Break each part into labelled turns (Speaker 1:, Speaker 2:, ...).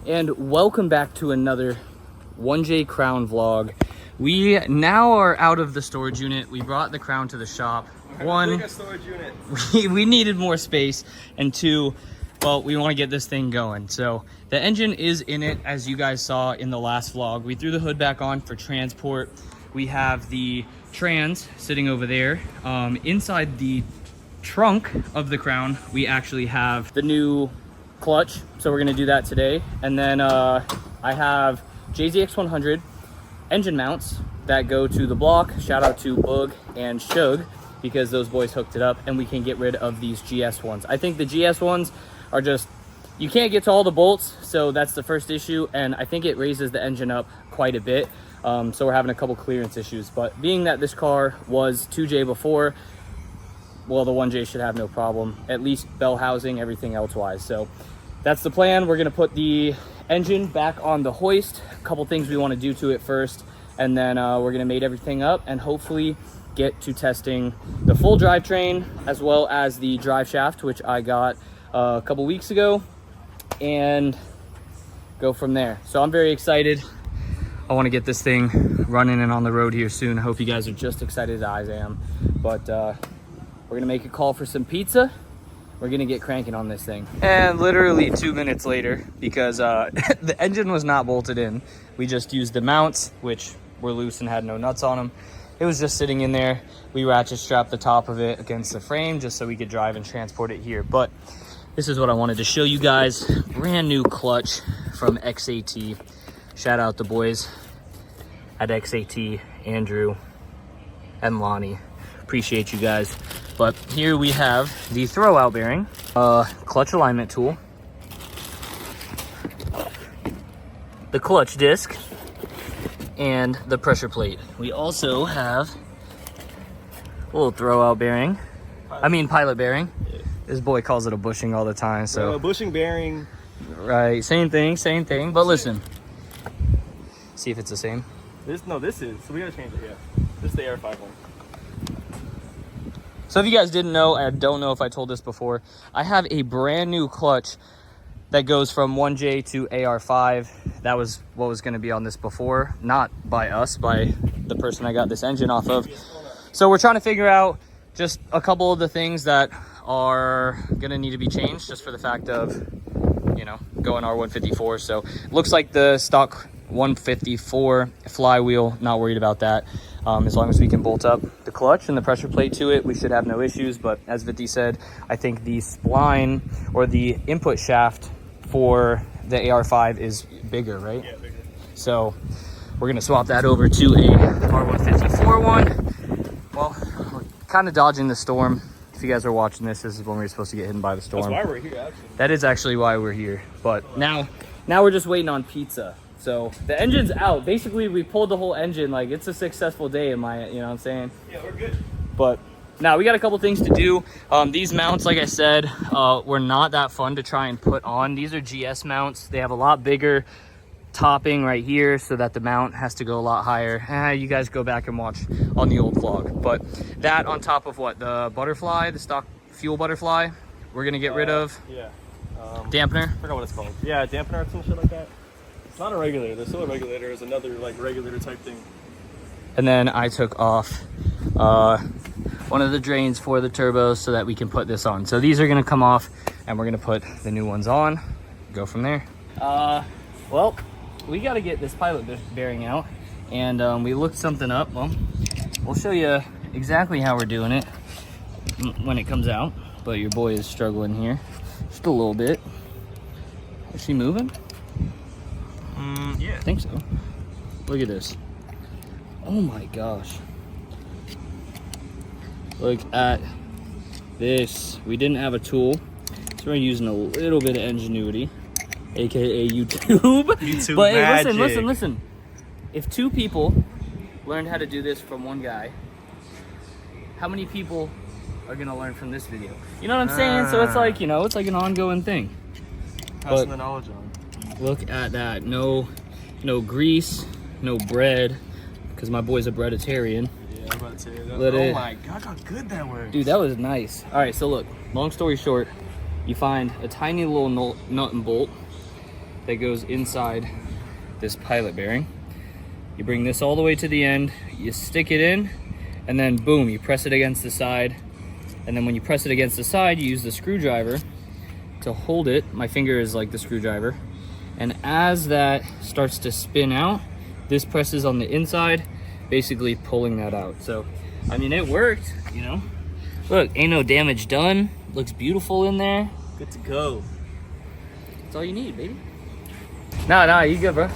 Speaker 1: And welcome back to another 1J Crown vlog. We now are out of the storage unit. We brought the Crown to the shop. One, we needed more space, and two, well, we want to get this thing going. So the engine is in it, as you guys saw in the last vlog. We threw the hood back on for transport. We have the trans sitting over there. Inside the trunk of the Crown, we actually have the new clutch, so we're gonna do that today. And then I have JZX100 engine mounts that go to the block. Shout out to Boog and Shug, because those boys hooked it up, and we can get rid of these GS ones. I think the GS ones are just, you can't get to all the bolts, so that's the first issue, and I think it raises the engine up quite a bit. So we're having a couple clearance issues, but being that this car was 2J before, well, the 1J should have no problem, at least bell housing, everything else wise. So that's the plan. We're gonna put the engine back on the hoist. A couple things we want to do to it first, and then we're gonna mate everything up and hopefully get to testing the full drivetrain as well as the drive shaft, which I got a couple weeks ago, and go from there. So I'm very excited. I want to get this thing running and on the road here soon. I hope you guys are just excited as I am. But we're gonna make a call for some pizza. We're gonna get cranking on this thing. And literally 2 minutes later, because the engine was not bolted in, we just used the mounts, which were loose and had no nuts on them. It was just sitting in there. We ratchet strapped the top of it against the frame just so we could drive and transport it here. But this is what I wanted to show you guys. Brand new clutch from XAT. Shout out the boys at XAT, Andrew and Lonnie. Appreciate you guys. But here we have the throwout bearing, clutch alignment tool, the clutch disc, and the pressure plate. We also have a little throwout bearing. Pilot bearing. Yeah. This boy calls it a bushing all the time. So
Speaker 2: a bushing bearing.
Speaker 1: Right, same thing. But listen, see if it's the same.
Speaker 2: This is. So we gotta change it. Yeah, this is the Air 5 one.
Speaker 1: So if you guys didn't know, I don't know if I told this before, I have a brand new clutch that goes from 1J to AR5. That was what was going to be on this before, not by us, by the person I got this engine off of. So we're trying to figure out just a couple of the things that are going to need to be changed, just for the fact of, you know, going R154. So it looks like the stock 154 flywheel, not worried about that. As long as we can bolt up the clutch and the pressure plate to it, we should have no issues. But as Viti said, I think the spline or the input shaft for the AR5 is bigger, right?
Speaker 2: Yeah, bigger.
Speaker 1: So we're gonna swap that over to a R154 one. Well, we're kind of dodging the storm. If you guys are watching this, this is when we were supposed to get hit by the storm.
Speaker 2: That's why we're here, actually.
Speaker 1: That is actually why we're here. But now we're just waiting on pizza. So the engine's out. Basically, we pulled the whole engine. Like, it's a successful day in my, you know what I'm saying?
Speaker 2: Yeah, we're good.
Speaker 1: But now we got a couple things to do. These mounts, like I said, were not that fun to try and put on. These are GS mounts. They have a lot bigger topping right here so that the mount has to go a lot higher. You guys go back and watch on the old vlog. But that on top of what? The butterfly, the stock fuel butterfly, we're going to get rid of.
Speaker 2: Yeah.
Speaker 1: Dampener?
Speaker 2: I forgot what it's called. Yeah, dampener or some shit like that. It's not a regulator. There's still a regulator. It's another like regulator type thing.
Speaker 1: And then I took off one of the drains for the turbos so that we can put this on. So these are gonna come off and we're gonna put the new ones on, go from there. Well, we gotta get this pilot bearing out, and we looked something up. Well, we'll show you exactly how we're doing it when it comes out, but your boy is struggling here just a little bit. Is she moving?
Speaker 2: Yeah.
Speaker 1: I think so. Look at this. Oh my gosh. Look at this. We didn't have a tool, so we're using a little bit of ingenuity, aka YouTube.
Speaker 2: YouTube
Speaker 1: but
Speaker 2: magic.
Speaker 1: Hey, listen. If 2 people learned how to do this from one guy, how many people are gonna learn from this video? You know what I'm saying? So it's like, you know, it's like an ongoing thing.
Speaker 2: Passing the knowledge on.
Speaker 1: Look at that. No grease, no bread, because my boy's a breaditarian.
Speaker 2: Yeah, I'm about to say that.
Speaker 1: Oh
Speaker 2: my god, how good that works.
Speaker 1: Dude, that was nice. All right, so look, long story short, you find a tiny little nut and bolt that goes inside this pilot bearing. You bring this all the way to the end, you stick it in, and then boom, you press it against the side. And then when you press it against the side, you use the screwdriver to hold it. My finger is like the screwdriver. And as that starts to spin out, this presses on the inside, basically pulling that out. So, I mean, it worked, you know. Look, ain't no damage done. Looks beautiful in there.
Speaker 2: Good to go.
Speaker 1: That's all you need, baby. Nah, you good, bro.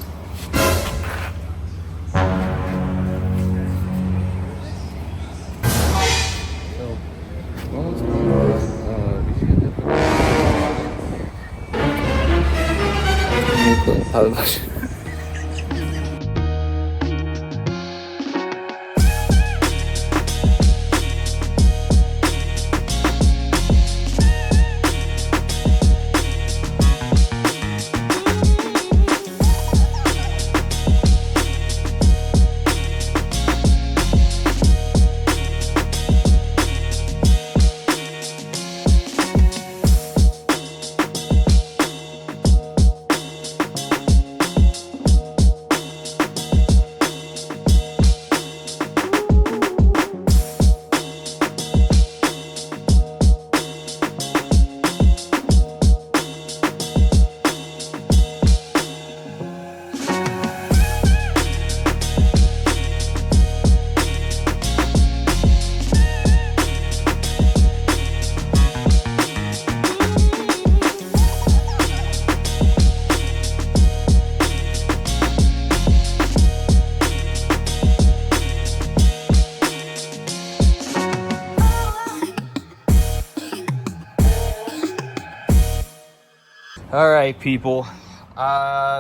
Speaker 1: All right, people.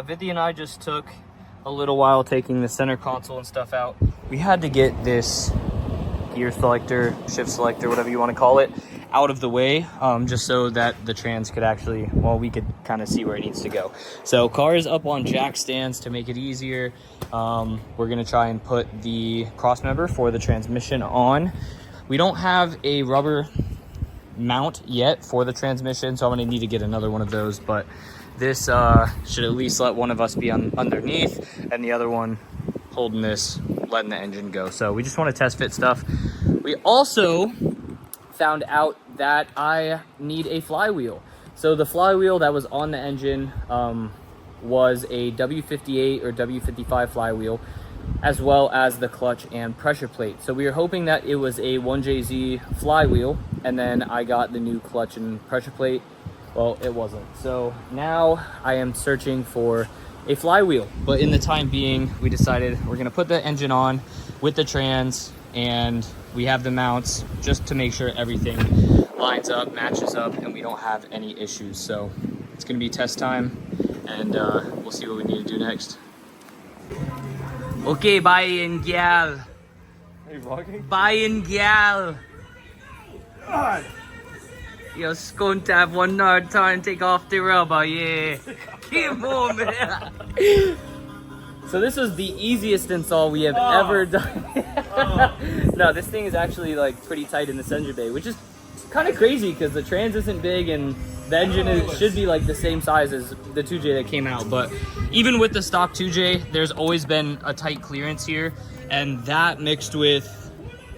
Speaker 1: Vicky and I just took a little while taking the center console and stuff out. We had to get this gear selector, shift selector, whatever you want to call it, out of the way, just so that the trans could actually, well, we could kind of see where it needs to go. So car is up on jack stands to make it easier. We're gonna try and put the cross member for the transmission on. We don't have a rubber mount yet for the transmission, so I'm gonna need to get another one of those, but this should at least let one of us be underneath and the other one holding this, letting the engine go. So we just want to test fit stuff. We also found out that I need a flywheel. So the flywheel that was on the engine was a W58 or W55 flywheel, as well as the clutch and pressure plate. So we were hoping that it was a 1JZ flywheel, and then I got the new clutch and pressure plate. Well, it wasn't. So now I am searching for a flywheel, but in the time being, we decided we're gonna put the engine on with the trans, and we have the mounts just to make sure everything lines up, matches up, and we don't have any issues. So it's gonna be test time, and we'll see what we need to do next. Okay, bye and gal.
Speaker 2: Are you vlogging?
Speaker 1: Bye and gal.
Speaker 2: God.
Speaker 1: You're going to have one more time, take off the rubber, yeah. Come on, man. So this was the easiest install we have ever done. No, this thing is actually like pretty tight in this engine bay, which is kind of crazy because the trans isn't big and the engine should be like the same size as the 2J that came out. But even with the stock 2J, there's always been a tight clearance here, and that mixed with,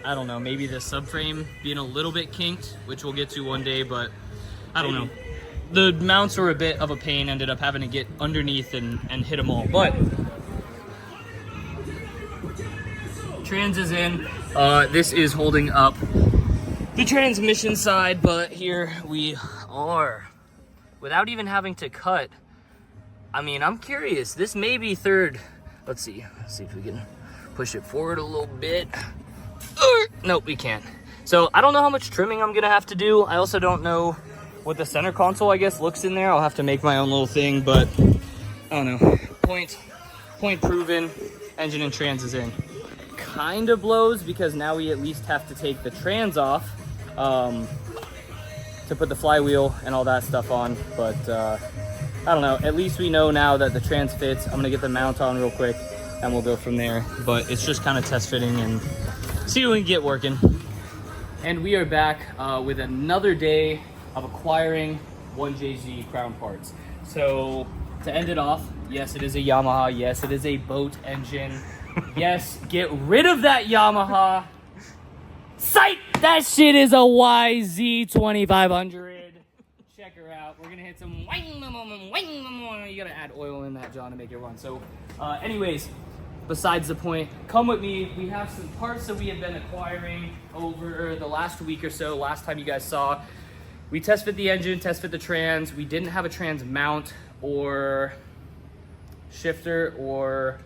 Speaker 1: I don't know, maybe the subframe being a little bit kinked, which we'll get to one day, but I don't know. The mounts were a bit of a pain, ended up having to get underneath and hit them all. But trans is in. This is holding up the transmission side, but here we are. Without even having to cut, I mean, I'm curious. This may be third. Let's see if we can push it forward a little bit. Nope, we can't. So I don't know how much trimming I'm gonna have to do. I also don't know what the center console, I guess, looks in there. I'll have to make my own little thing, but I don't know. Point proven. Engine and trans is in. Kind of blows because now we at least have to take the trans off to put the flywheel and all that stuff on. But I don't know. At least we know now that the trans fits. I'm gonna get the mount on real quick and we'll go from there. But it's just kind of test fitting and see what we can get working. And we are back with another day of acquiring 1JZ crown parts. So to end it off, yes, it is a Yamaha. Yes, it is a boat engine. Yes, get rid of that Yamaha. Sight! That shit is a YZ2500. Check her out. We're gonna hit some you gotta add oil in that, John, to make it run. So, anyways, besides the point, come with me. We have some parts that we have been acquiring over the last week or so. Last time you guys saw, we test fit the engine, test fit the trans. We didn't have a trans mount or shifter or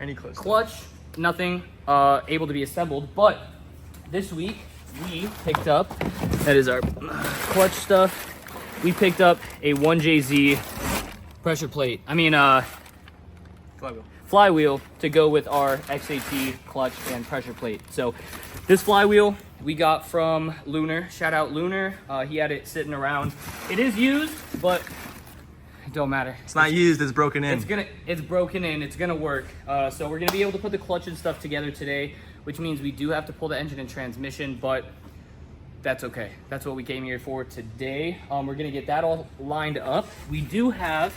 Speaker 2: Any
Speaker 1: clutch, nothing able to be assembled. But this week we picked up, that is our clutch stuff. We picked up a 1JZ pressure plate. Flywheel to go with our XAT clutch and pressure plate. So this flywheel we got from Lunar. Shout out Lunar. He had it sitting around. It is used, but it don't matter.
Speaker 2: It's not used, it's broken in.
Speaker 1: It's broken in, it's gonna work. So we're gonna be able to put the clutch and stuff together today, which means we do have to pull the engine and transmission, but that's okay. That's what we came here for today. We're gonna get that all lined up. We do have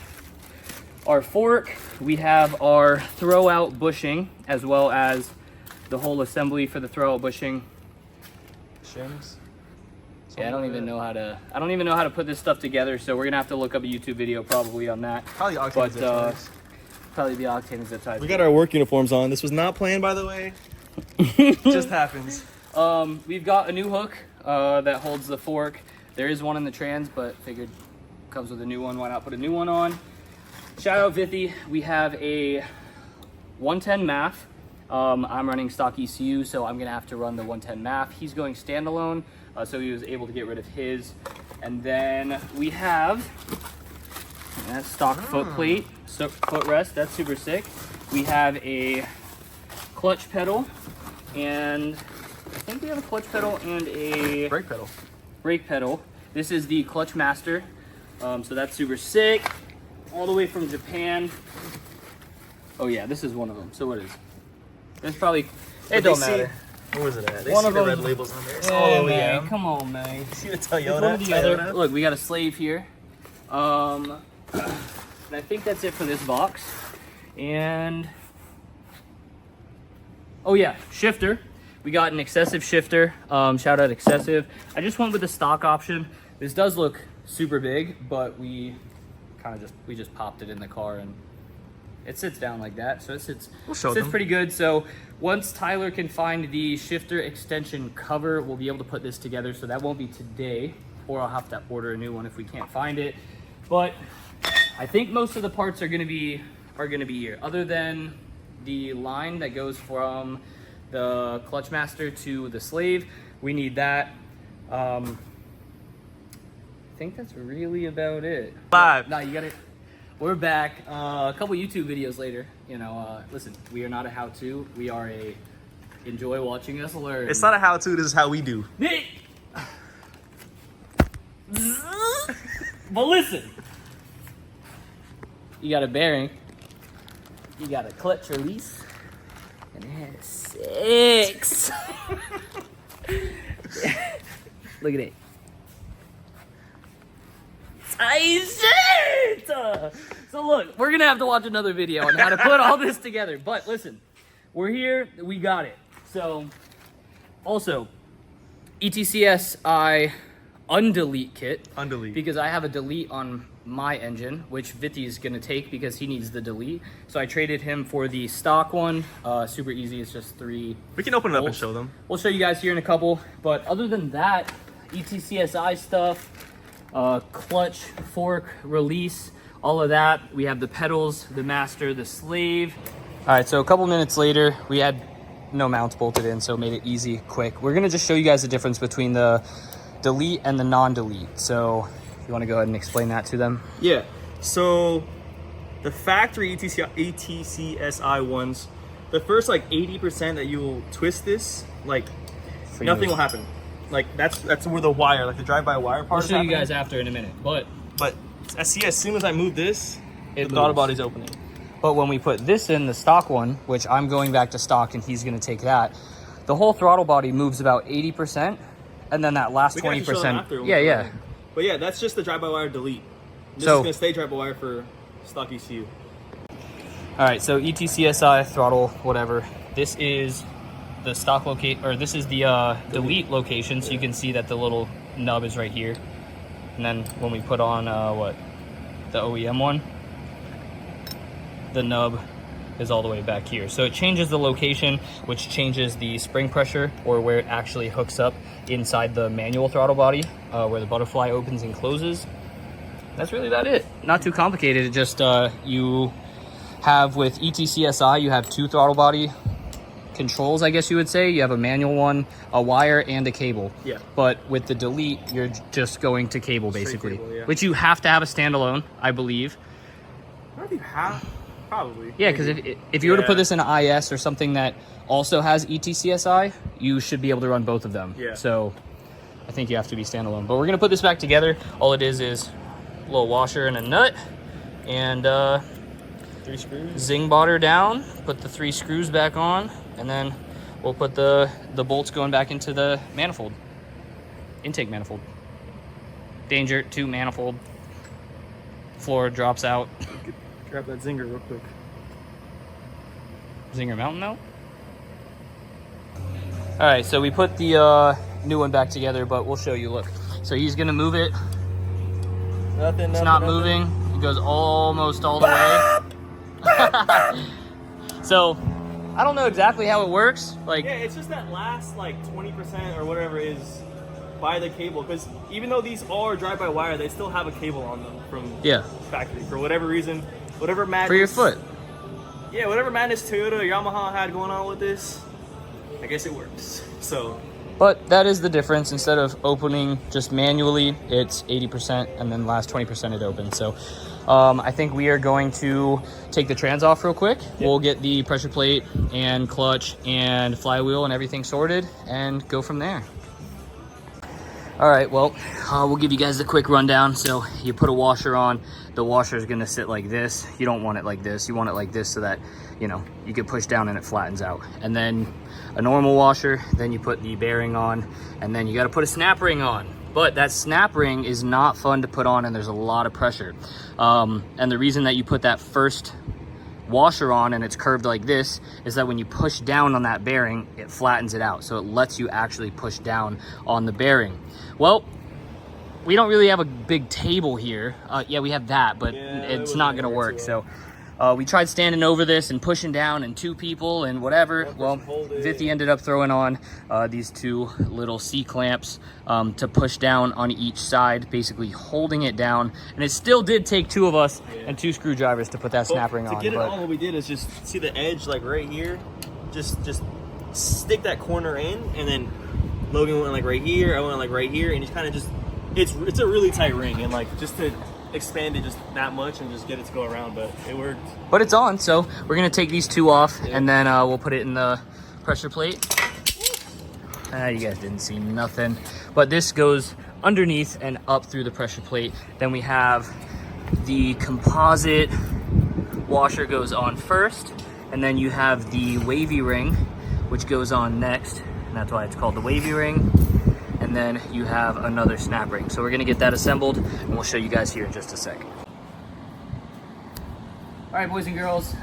Speaker 1: our fork, we have our throw out bushing, as well as the whole assembly for the throw out bushing.
Speaker 2: Shims.
Speaker 1: Yeah, I don't even know how to put this stuff together, so we're gonna have to look up a YouTube video probably on that.
Speaker 2: Probably octane zip ties.
Speaker 1: Probably the octane zip ties.
Speaker 2: We got our work uniforms on. This was not planned, by the way. Just happens.
Speaker 1: We've got a new hook that holds the fork. There is one in the trans, but figured comes with a new one. Why not put a new one on? Shout out Vithy. We have a 110 MAF. I'm running stock ECU, so I'm gonna have to run the 110 MAF. He's going standalone, so he was able to get rid of his. And then we have that stock foot plate, footrest. That's super sick. We have a clutch pedal, and I think we have a clutch pedal and a
Speaker 2: Brake pedal.
Speaker 1: Brake pedal. This is the Clutch Master, so that's super sick. All the way from Japan. Oh yeah, this is one of them. So what is? It's probably. It don't matter.
Speaker 2: Where was it at? They
Speaker 1: One
Speaker 2: see
Speaker 1: of
Speaker 2: the
Speaker 1: them-
Speaker 2: red labels on there. It's
Speaker 1: Yeah,
Speaker 2: all
Speaker 1: man,
Speaker 2: OEM.
Speaker 1: come on, man.
Speaker 2: See the
Speaker 1: It's one
Speaker 2: Toyota?
Speaker 1: or the other.
Speaker 2: Toyota?
Speaker 1: Look, we got a slave here. And I think that's it for this box. And oh yeah, shifter. We got an excessive shifter. Shout out excessive. I just went with the stock option. This does look super big, but we just popped it in the car and it sits down like that. So it sits pretty good. So once Tyler can find the shifter extension cover, we'll be able to put this together. So that won't be today, or I'll have to order a new one if we can't find it. But I think most of the parts are gonna be here, other than the line that goes from the Clutch Master to the slave. We need that. I think that's really about it.
Speaker 2: Live.
Speaker 1: No, you got it. We're back. A couple YouTube videos later. Listen, we are not a how-to. We are a enjoy watching us learn.
Speaker 2: It's not a how-to, this is how we do.
Speaker 1: But listen, you got a bearing, you got a clutch release, and it has 6. Look at it. So look, we're gonna have to watch another video on how to put all this together. But listen, we're here, we got it. So, also, ETCSI undelete kit.
Speaker 2: Undelete.
Speaker 1: Because I have a delete on my engine, which Vithy's gonna take because he needs the delete. So I traded him for the stock one. Super easy, it's just 3
Speaker 2: We can open it up and
Speaker 1: bolts.
Speaker 2: show them.
Speaker 1: We'll show you guys here in a couple. But other than that, ETCSI stuff, clutch, fork, release, all of that. We have the pedals, the master, the slave. All right, so a couple minutes later, we had no mounts bolted in, so it made it easy, quick. We're gonna just show you guys the difference between the delete and the non-delete. So you wanna go ahead and explain that to them?
Speaker 2: Yeah, so the factory ETCSI ones, the first like 80% that you will twist this, like nothing will happen. Like that's where the wire, like the drive-by-wire part
Speaker 1: I'll
Speaker 2: is
Speaker 1: show you
Speaker 2: happening.
Speaker 1: guys after in a minute, but
Speaker 2: I see as soon as I move this, the
Speaker 1: It
Speaker 2: throttle
Speaker 1: moves.
Speaker 2: body's opening.
Speaker 1: But when we put this in, the stock one, which I'm going back to stock and he's gonna take that, the whole throttle body moves about 80%, and then that last
Speaker 2: We can actually show them
Speaker 1: 20%.
Speaker 2: after when
Speaker 1: Yeah,
Speaker 2: we're
Speaker 1: yeah.
Speaker 2: running. But yeah, that's just the drive-by-wire delete. This
Speaker 1: So-
Speaker 2: is gonna stay drive-by-wire for stock ECU.
Speaker 1: All right, so ETCSI, throttle, whatever. This is the stock locate, or this is the delete location, so you can see that the little nub is right here. And then when we put on the OEM one, the nub is all the way back here. So it changes the location, which changes the spring pressure, or where it actually hooks up inside the manual throttle body, where the butterfly opens and closes. That's really about it. Not too complicated. It just you have with ETCSI, you have 2 throttle body controls, I guess you would say. You have a manual one, a wire, and a cable.
Speaker 2: Yeah.
Speaker 1: But with the delete, you're just going to cable, basically.
Speaker 2: Cable, yeah.
Speaker 1: Which you have to have a standalone, I believe.
Speaker 2: I don't think half, probably.
Speaker 1: Yeah, because if you were to put this in an IS or something that also has ETCSI, you should be able to run both of them.
Speaker 2: Yeah.
Speaker 1: So I think you have to be standalone. But we're going to put this back together. All it is a little washer and a nut. And
Speaker 2: 3 screws.
Speaker 1: zing botter down, put the 3 screws back on, and then we'll put the bolts going back into the manifold. Intake manifold. Danger to manifold. Floor drops out.
Speaker 2: Grab that zinger real quick.
Speaker 1: Zinger mountain though? Alright, so we put the new one back together, but we'll show you, look. So he's gonna move it. It's not moving. It goes almost all the way. So I don't know exactly how it works. Like,
Speaker 2: yeah, it's just that last like 20% or whatever is by the cable, because even though these all are drive-by-wire, they still have a cable on them from factory for whatever reason, whatever madness
Speaker 1: for your foot.
Speaker 2: Yeah, whatever madness Toyota or Yamaha had going on with this, I guess it works. So,
Speaker 1: but that is the difference. Instead of opening just manually, it's 80%, and then last 20% it opens. So I think we are going to take the trans off real quick. Yep. We'll get the pressure plate and clutch and flywheel and everything sorted and go from there. All right, well, we'll give you guys a quick rundown. So you put a washer on. The washer is going to sit like this. You don't want it like this. You want it like this so that, you know, you can push down and it flattens out. And then a normal washer, then you put the bearing on, and then you got to put a snap ring on. But that snap ring is not fun to put on, and there's a lot of pressure. And the reason that you put that first washer on and it's curved like this is that when you push down on that bearing, it flattens it out. So it lets you actually push down on the bearing. Well, we don't really have a big table here. Yeah, we have that, but it's not gonna work. So we tried standing over this and pushing down, and 2 people and whatever. Well, Vithi ended up throwing on these 2 little C-clamps to push down on each side, basically holding it down. And it still did take 2 of us and 2 screwdrivers to put that snap ring on.
Speaker 2: To get it on, what we did is just see the edge like right here. Just stick that corner in, and then Logan went like right here, I went like right here, and just kind of just, it's a really tight ring, and like just to expand it just that much and just get it to go around, but it worked.
Speaker 1: But it's on, so we're gonna take these 2 off, and then we'll put it in the pressure plate. You guys didn't see nothing, but this goes underneath and up through the pressure plate. Then we have the composite washer goes on first, and then you have the wavy ring, which goes on next, and that's why it's called the wavy ring. And then you have another snap ring. So we're gonna get that assembled, and we'll show you guys here in just a sec. All right, boys and girls.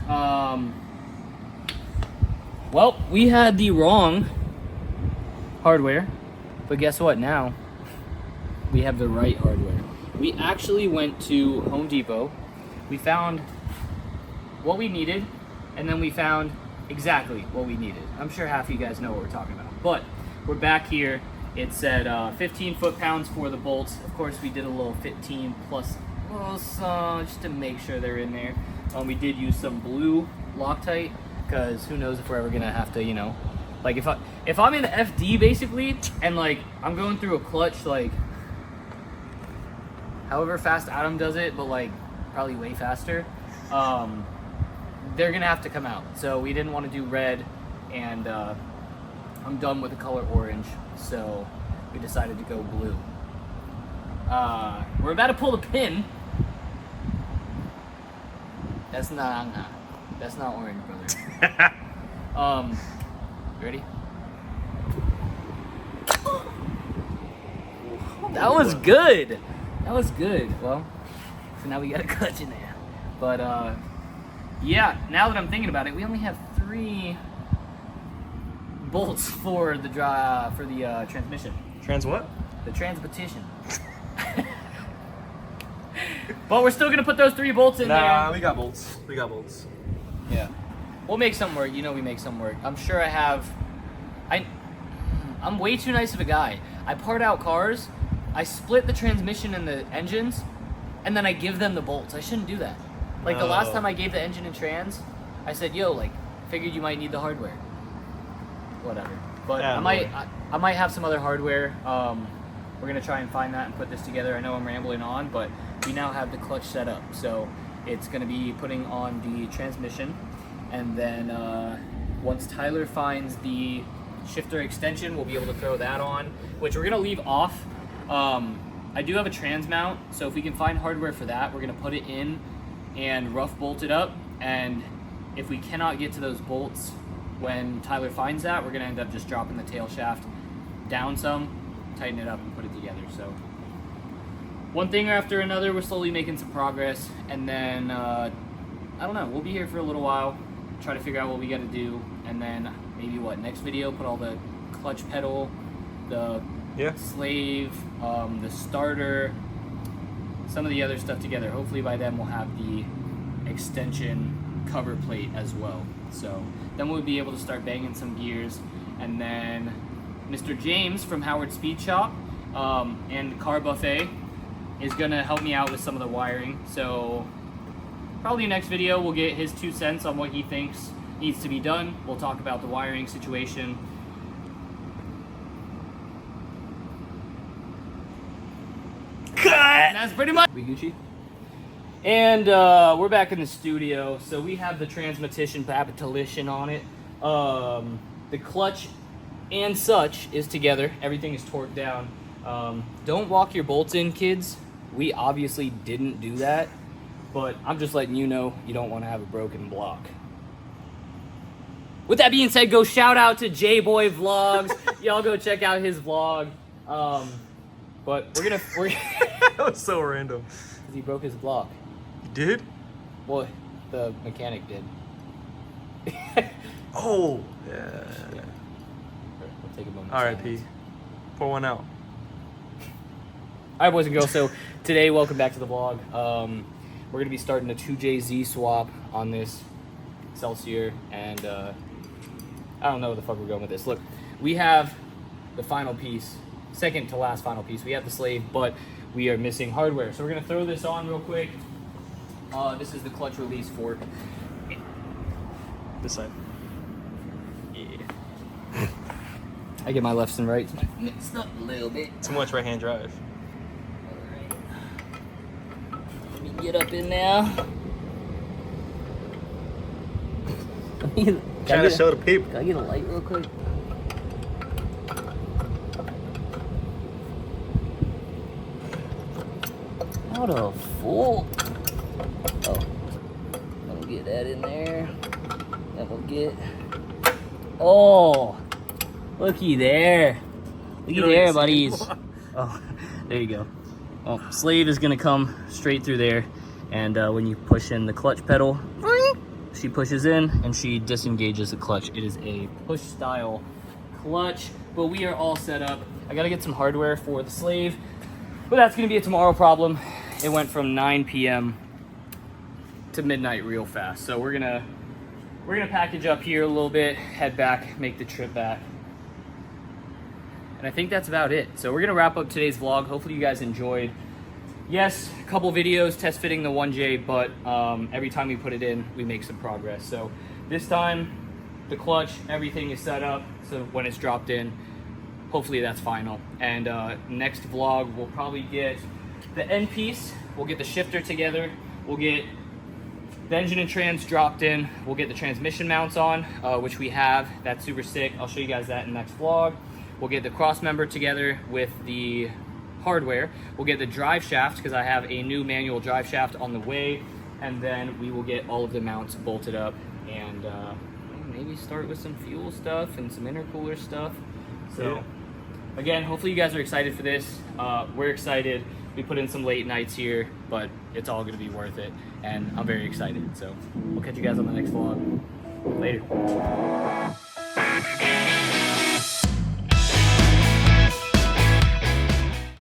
Speaker 1: Well, we had the wrong hardware, but guess what? Now we have the right hardware. We actually went to Home Depot. We found what we needed, and then we found exactly what we needed. I'm sure half of you guys know what we're talking about, but we're back here. It said 15 foot-pounds for the bolts. Of course, we did a little 15 plus just to make sure they're in there. We did use some blue Loctite, because who knows if we're ever gonna have to, you know, like if I'm in the FD basically, and like I'm going through a clutch like however fast Adam does it, but like probably way faster, they're gonna have to come out. So we didn't want to do red, and I'm done with the color orange, so we decided to go blue. We're about to pull the pin. That's not orange, brother. You ready? That was good. That was good. Well, so now we got a clutch in there. But yeah, now that I'm thinking about it, we only have 3 bolts for the transmission.
Speaker 2: Trans what?
Speaker 1: The transportation. But we're still gonna put those 3 bolts in there.
Speaker 2: Nah, we got bolts. We got bolts.
Speaker 1: Yeah. We'll make some work. You know we make some work. I'm sure I have. I'm way too nice of a guy. I part out cars, I split the transmission and the engines, and then I give them the bolts. I shouldn't do that. Like the last time I gave the engine and trans, I said, yo, like, figured you might need the hardware. Whatever. But
Speaker 2: Yeah,
Speaker 1: I might have some other hardware. We're gonna try and find that and put this together. I know I'm rambling on, but we now have the clutch set up. So it's gonna be putting on the transmission, and then once Tyler finds the shifter extension, we'll be able to throw that on, which we're gonna leave off. I do have a trans mount, so if we can find hardware for that, we're gonna put it in and rough bolt it up. And if we cannot get to those bolts when Tyler finds that, we're gonna end up just dropping the tail shaft down some, tighten it up, and put it together. So one thing after another, we're slowly making some progress, and then I don't know, we'll be here for a little while, try to figure out what we gotta do, and then maybe next video, put all the clutch pedal, the slave, the starter, some of the other stuff together. Hopefully by then we'll have the extension cover plate as well. So then we'll be able to start banging some gears, and then Mr. James from Howard Speed Shop and Car Buffet is gonna help me out with some of the wiring. So probably next video we'll get his 2 cents on what he thinks needs to be done. We'll talk about the wiring situation. And that's pretty much Gucci. And we're back in the studio. So we have the transmission on it. The clutch and such is together. Everything is torqued down. Don't walk your bolts in, kids. We obviously didn't do that, but I'm just letting you know you don't want to have a broken block. With that being said, go shout out to J-Boy Vlogs. Y'all go check out his vlog. But we're
Speaker 2: That was so random.
Speaker 1: he broke his block.
Speaker 2: You did?
Speaker 1: Well, the mechanic did.
Speaker 2: Oh, yeah.
Speaker 1: We'll take a moment.
Speaker 2: R.I.P. Pour one out.
Speaker 1: Alright, boys and girls, so today, welcome back to the vlog. We're going to be starting a 2JZ swap on this Excelsior, and I don't know where the fuck we're going with this. Look, we have the final piece, second to last final piece. We have the slave, but we are missing hardware. So we're going to throw this on real quick. This is the clutch release fork.
Speaker 2: This side.
Speaker 1: Yeah. I get my lefts and rights mixed up a little bit.
Speaker 2: Too much right-hand drive.
Speaker 1: Let me get up in now.
Speaker 2: Trying to show the people.
Speaker 1: Can I get a light real quick? How the fuck? Oh, I'm gonna get that in there. Then we'll get. Oh, looky there. Looky there, buddies. Oh, there you go. Well, slave is gonna come straight through there, and when you push in the clutch pedal, she pushes in and she disengages the clutch. It is a push style clutch, but we are all set up. I gotta get some hardware for the slave, but that's gonna be a tomorrow problem. It went from 9 p.m. to midnight real fast. So we're gonna package up here a little bit, head back, make the trip back. And I think that's about it. So we're gonna wrap up today's vlog. Hopefully you guys enjoyed. Yes, a couple videos test fitting the 1J, but every time we put it in, we make some progress. So this time, the clutch, everything is set up. So when it's dropped in, hopefully that's final. And next vlog, we'll probably get the end piece, we'll get the shifter together, we'll get the engine and trans dropped in, we'll get the transmission mounts on, which we have. That's super sick. I'll show you guys that in the next vlog. We'll get the cross member together with the hardware. We'll get the drive shaft, because I have a new manual drive shaft on the way, and then we will get all of the mounts bolted up, and maybe start with some fuel stuff and some intercooler stuff. So again, hopefully you guys are excited for this. We're excited. We put in some late nights here, but it's all gonna be worth it, and I'm very excited. So we'll catch you guys on the next vlog. Later.